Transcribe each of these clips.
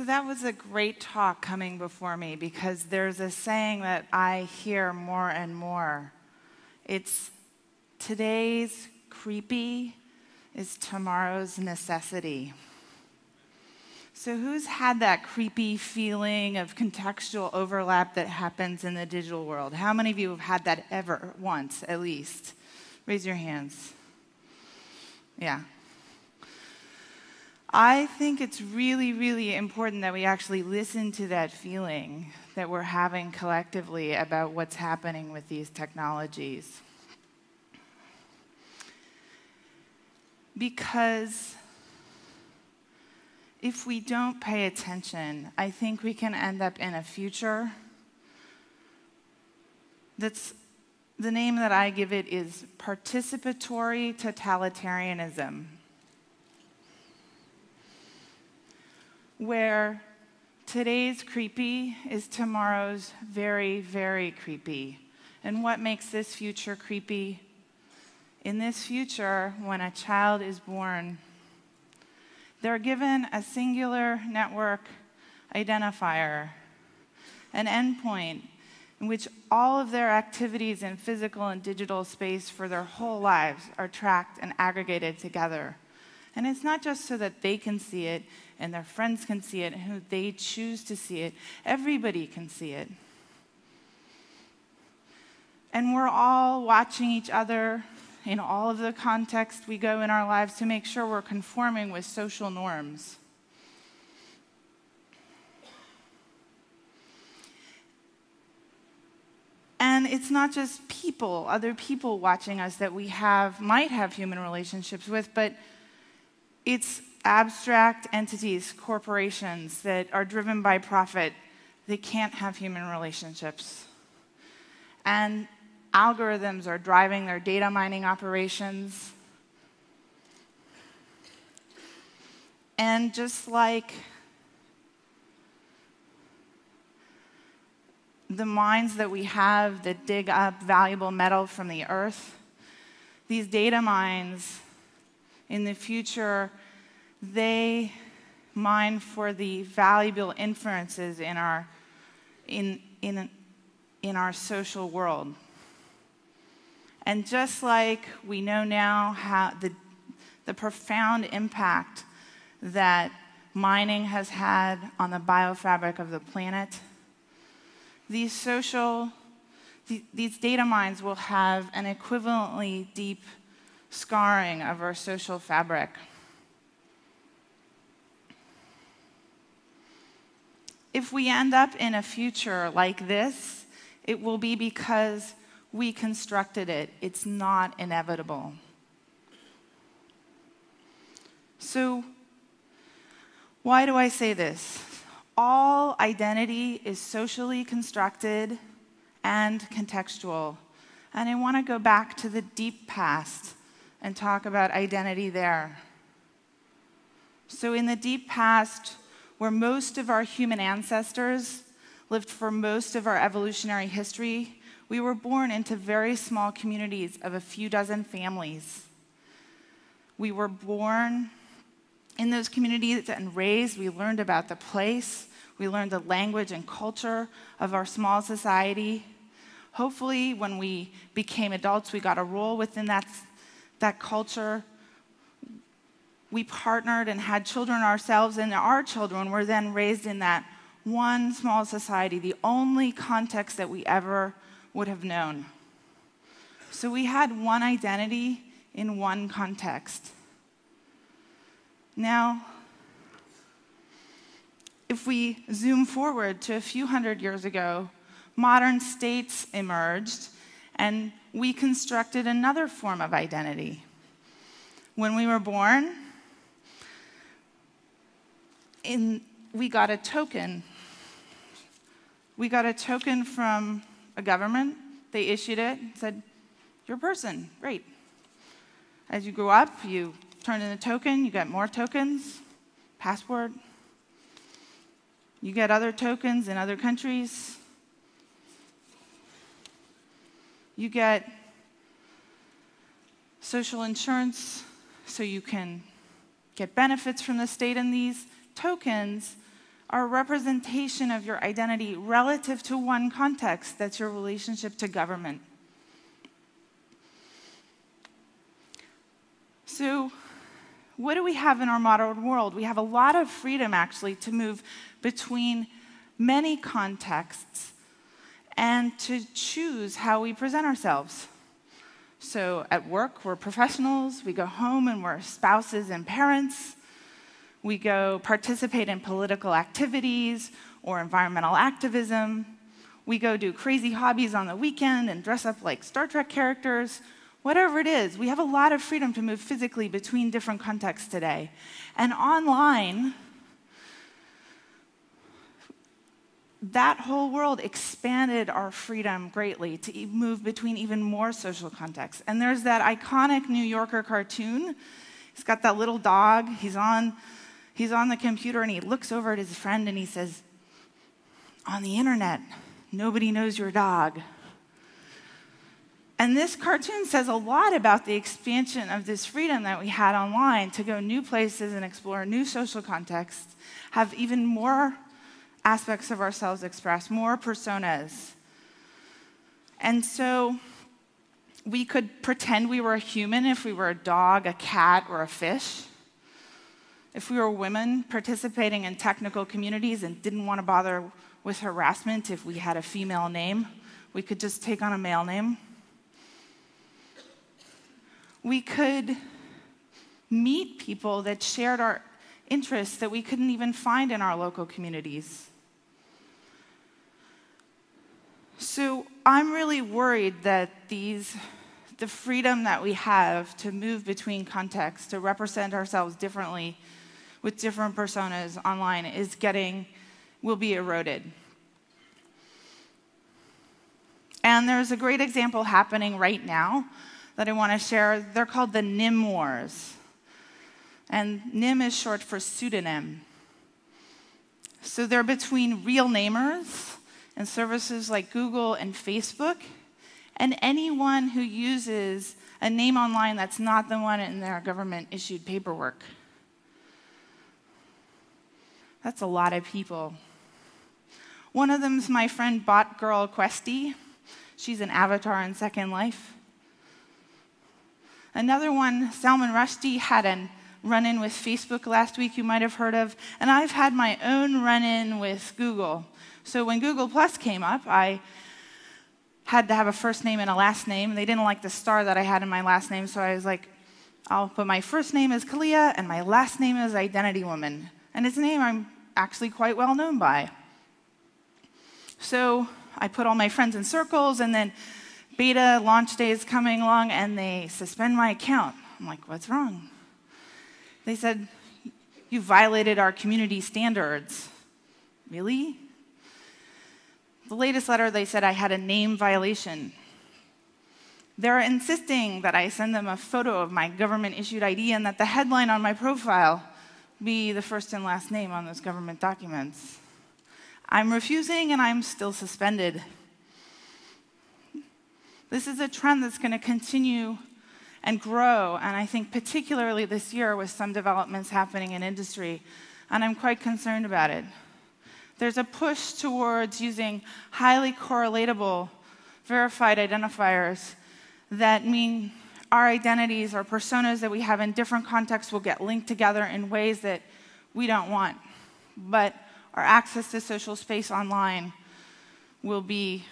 So that was a great talk coming before me, because there's a saying that I hear more and more. It's today's creepy is tomorrow's necessity. So who's had that creepy feeling of contextual overlap that happens in the digital world? How many of you have had that ever once, at least? Raise your hands. Yeah. I think it's really, really important that we actually listen to that feeling that we're having collectively about what's happening with these technologies. Because if we don't pay attention, I think we can end up in a future that's, the name that I give it is participatory totalitarianism, where today's creepy is tomorrow's very, very creepy. And what makes this future creepy? In this future, when a child is born, they're given a singular network identifier, an endpoint in which all of their activities in physical and digital space for their whole lives are tracked and aggregated together. And it's not just so that they can see it and their friends can see it and who they choose to see it. Everybody can see it. And we're all watching each other in all of the context we go in our lives to make sure we're conforming with social norms. And it's not just people, other people watching us that we might have human relationships with, but it's abstract entities, corporations that are driven by profit. They can't have human relationships. And algorithms are driving their data mining operations. And just like the mines that we have that dig up valuable metal from the earth, these data mines in the future, they mine for the valuable inferences in our social world. And just like we know now how the profound impact that mining has had on the biofabric of the planet, these data mines will have an equivalently deep scarring of our social fabric. If we end up in a future like this, it will be because we constructed it. It's not inevitable. So, why do I say this? All identity is socially constructed and contextual. And I want to go back to the deep past and talk about identity there. So in the deep past, where most of our human ancestors lived for most of our evolutionary history, we were born into very small communities of a few dozen families. We were born in those communities and raised. We learned about the place. We learned the language and culture of our small society. Hopefully, when we became adults, we got a role within that culture. We partnered and had children ourselves, and our children were then raised in that one small society, the only context that we ever would have known. So we had one identity in one context. Now, if we zoom forward to a few hundred years ago, modern states emerged, and we constructed another form of identity. When we were born, we got a token. We got a token from a government. They issued it, said, "You're a person, great." As you grew up, you turned in a token, you got more tokens, passport. You get other tokens in other countries. You get social insurance so you can get benefits from the state, and these tokens are a representation of your identity relative to one context, that's your relationship to government. So, what do we have in our modern world? We have a lot of freedom, actually, to move between many contexts and to choose how we present ourselves. So at work, we're professionals. We go home and we're spouses and parents. We go participate in political activities or environmental activism. We go do crazy hobbies on the weekend and dress up like Star Trek characters. Whatever it is, we have a lot of freedom to move physically between different contexts today. And online, that whole world expanded our freedom greatly to move between even more social contexts. And there's that iconic New Yorker cartoon. He's got that little dog. He's on the computer, and he looks over at his friend, and he says, "On the internet, nobody knows your dog." And this cartoon says a lot about the expansion of this freedom that we had online to go new places and explore new social contexts, have even more aspects of ourselves expressed, more personas. And so we could pretend we were a human if we were a dog, a cat, or a fish. If we were women participating in technical communities and didn't want to bother with harassment if we had a female name, we could just take on a male name. We could meet people that shared our interests that we couldn't even find in our local communities. So I'm really worried that the freedom that we have to move between contexts, to represent ourselves differently with different personas online will be eroded. And there's a great example happening right now that I want to share. They're called the Nym Wars. And Nym is short for pseudonym. So they're between real namers and services like Google and Facebook, and anyone who uses a name online that's not the one in their government-issued paperwork. That's a lot of people. One of them is my friend Bot Girl Questy. She's an avatar in Second Life. Another one, Salman Rushdie, had a run-in with Facebook last week you might have heard of, and I've had my own run-in with Google. So when Google Plus came up, I had to have a first name and a last name. They didn't like the star that I had in my last name, so I was like, I'll put my first name as Kaliyah and my last name as Identity Woman. And it's a name I'm actually quite well known by. So I put all my friends in circles, and then beta launch day is coming along, and they suspend my account. I'm like, what's wrong? They said, you violated our community standards. Really? The latest letter, they said I had a name violation. They're insisting that I send them a photo of my government-issued ID and that the headline on my profile be the first and last name on those government documents. I'm refusing, and I'm still suspended. This is a trend that's going to continue and grow, and I think particularly this year with some developments happening in industry, and I'm quite concerned about it. There's a push towards using highly correlatable, verified identifiers that mean our identities, our personas that we have in different contexts will get linked together in ways that we don't want. But our access to social space online will be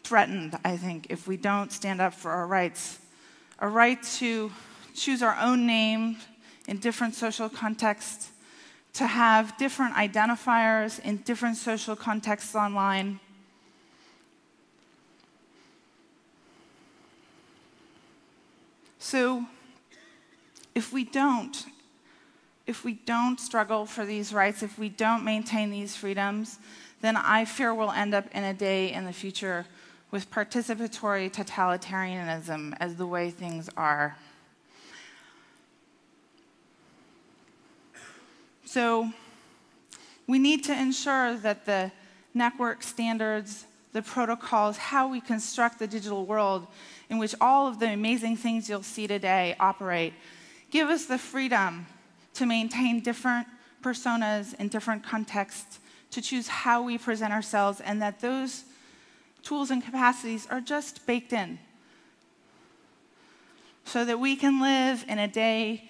threatened, I think, if we don't stand up for our rights. A right to choose our own name in different social contexts, to have different identifiers in different social contexts online. So if we don't struggle for these rights, if we don't maintain these freedoms, then I fear we'll end up in a day in the future with participatory totalitarianism as the way things are. So we need to ensure that the network standards, the protocols, how we construct the digital world in which all of the amazing things you'll see today operate, give us the freedom to maintain different personas in different contexts to choose how we present ourselves, and that those tools and capacities are just baked in so that we can live in a day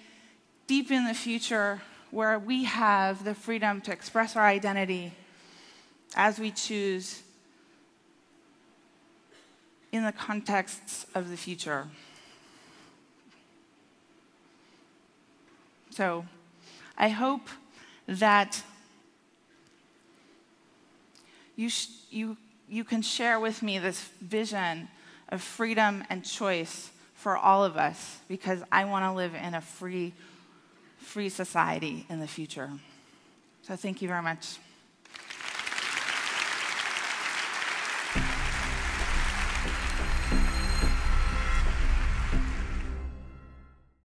deep in the future where we have the freedom to express our identity as we choose in the contexts of the future. So I hope that you can share with me this vision of freedom and choice for all of us, because I want to live in a free society in the future. So thank you very much.